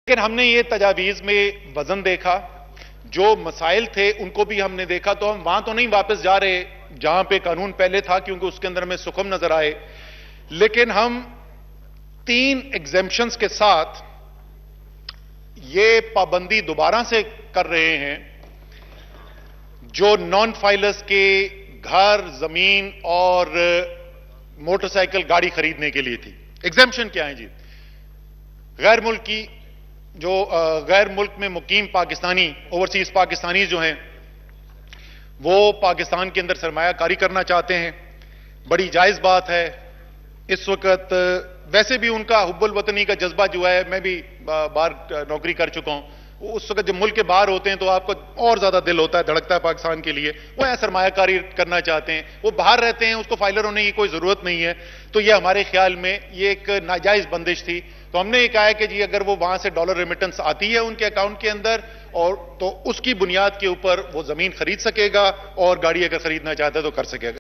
लेकिन हमने ये तजावीज में वजन देखा, जो मसाइल थे उनको भी हमने देखा, तो हम वहां तो नहीं वापस जा रहे जहां पे कानून पहले था, क्योंकि उसके अंदर हमें सुखम नजर आए। लेकिन हम 3 एग्जेम्पशंस के साथ ये पाबंदी दोबारा से कर रहे हैं जो नॉन फाइलर्स के घर, जमीन और मोटरसाइकिल, गाड़ी खरीदने के लिए थी। एग्जेम्पशन क्या है जी? गैर मुल्की जो गैर मुल्क में मुकीम पाकिस्तानी, ओवरसीज पाकिस्तानी जो हैं, वो पाकिस्तान के अंदर सरमायाकारी करना चाहते हैं। बड़ी जायज बात है। इस वक्त वैसे भी उनका हुब्बुल वतनी का जज्बा जो है, मैं भी बाहर नौकरी कर चुका हूं, उस वक्त जब मुल्क के बाहर होते हैं तो आपको और ज्यादा दिल होता है, धड़कता है पाकिस्तान के लिए। वो यहां सरमायाकारी करना चाहते हैं, वो बाहर रहते हैं, उसको फाइलर होने की कोई जरूरत नहीं है। तो ये हमारे ख्याल में ये एक नाजायज बंदिश थी। तो हमने ये कहा है कि जी अगर वो वहां से डॉलर रेमिटेंस आती है उनके अकाउंट के अंदर, और तो उसकी बुनियाद के ऊपर वो जमीन खरीद सकेगा और गाड़ी अगर खरीदना चाहता है तो कर सकेगा।